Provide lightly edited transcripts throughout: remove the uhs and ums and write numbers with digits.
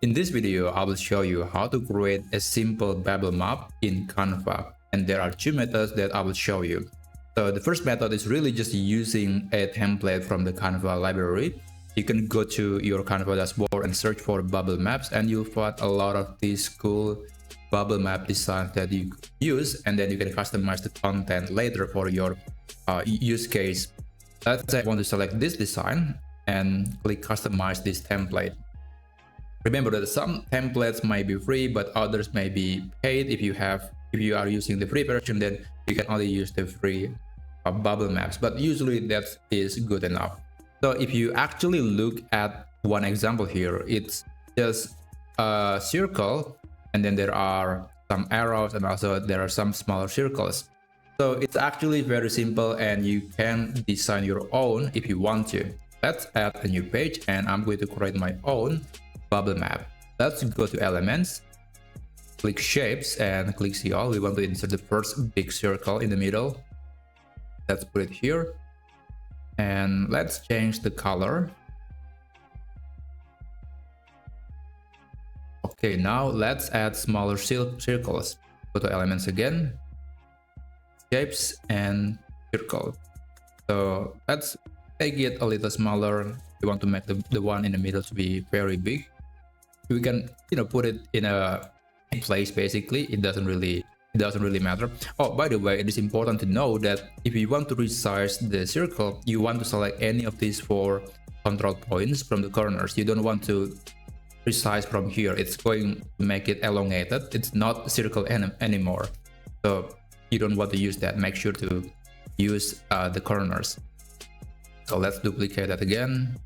In this video, I will show you how to create a simple bubble map in Canva. And there are two methods that I will show you. So the first method is really just using a template from the Canva library. You can go to your Canva dashboard and search for bubble maps, and you'll find a lot of these cool bubble map designs that you use, and then you can customize the content later for your use case. Let's say I want to select this design and click customize this template. Remember that some templates may be free, but others may be paid. If you are using the free version, then you can only use the free bubble maps, but usually that is good enough. So if you actually look at one example here, it's just a circle, and then there are some arrows, and also there are some smaller circles. So it's actually very simple, and you can design your own if you want to. Let's add a new page, and I'm going to create my own bubble map. Let's go to elements, click shapes, and click see all. We want to insert the first big circle in the middle. Let's put it here, and let's change the color. Okay, now let's add smaller circles. Go to elements again, shapes, and circle. So let's make it a little smaller. We want to make the one in the middle to be very big. We can put it in a place. Basically, it doesn't really matter. Oh, by the way, it is important to know that if you want to resize the circle, you want to select any of these 4 control points from the corners. You don't want to resize from here. It's going to make it elongated. It's not a circle anymore, so you don't want to use that. Make sure to use the corners. So let's duplicate that again,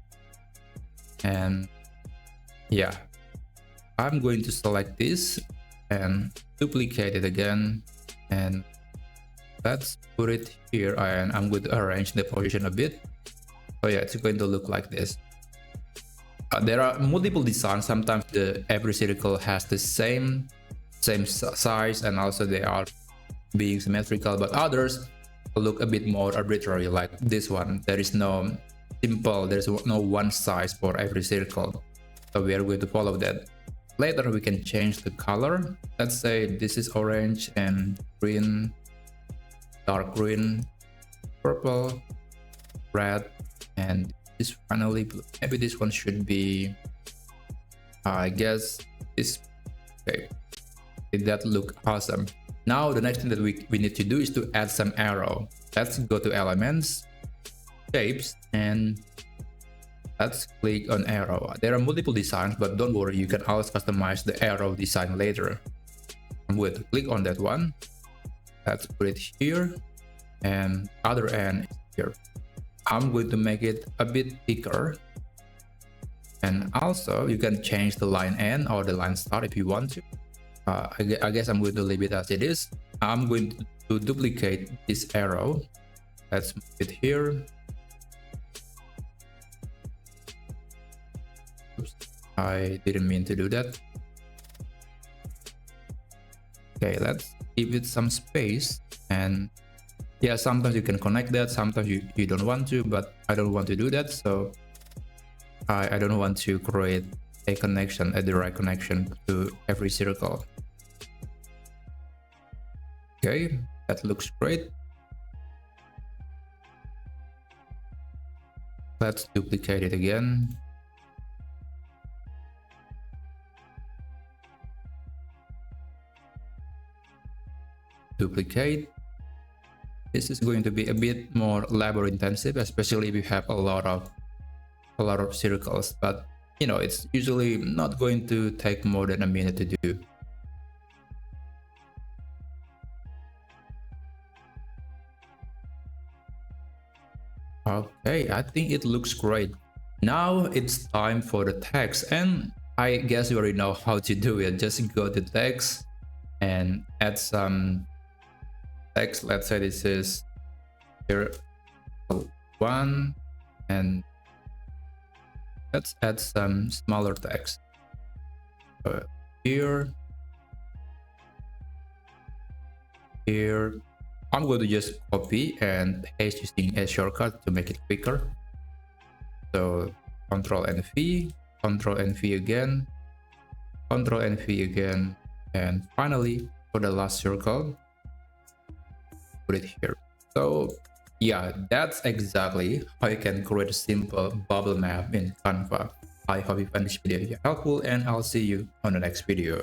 and yeah, I'm going to select this and duplicate it again, and let's put it here, and I'm going to arrange the position a bit. So yeah, it's going to look like this. There are multiple designs. Sometimes every circle has the same size, and also they are being symmetrical, but others look a bit more arbitrary, like this one. There's no one size for every circle, so we are going to follow that. Later we can change the color. Let's say this is orange and green, dark green, purple, red, and this finally blue. Maybe this one should be, I guess this. Okay, did that look awesome? Now the next thing that we need to do is to add some arrow. Let's go to elements, shapes, and let's click on arrow. There are multiple designs, but don't worry, you can always customize the arrow design later. I'm going to click on that one. Let's put it here, and other end here. I'm going to make it a bit thicker, and also you can change the line end or the line start if you want to. I guess I'm going to leave it as it is. I'm going to duplicate this arrow. Let's move it here. Oops, I didn't mean to do that. Okay, let's give it some space, and yeah, sometimes you can connect that, sometimes you don't want to, but I don't want to do that, so I don't want to create a connection, a direct connection to every circle. Okay, that looks great. Let's duplicate it again. Duplicate. This is going to be a bit more labor intensive, especially if you have a lot of circles, but it's usually not going to take more than a minute to do. Okay, I think it looks great. Now it's time for the text, and I guess you already know how to do it. Just go to text and add some text. Let's say this is here 1, and let's add some smaller text here. I'm going to just copy and paste using a shortcut to make it quicker. So Control and V again, Ctrl and V again, and finally for the last circle, put it here. So yeah, that's exactly how you can create a simple bubble map in Canva. I hope you find this video helpful, and I'll see you on the next video.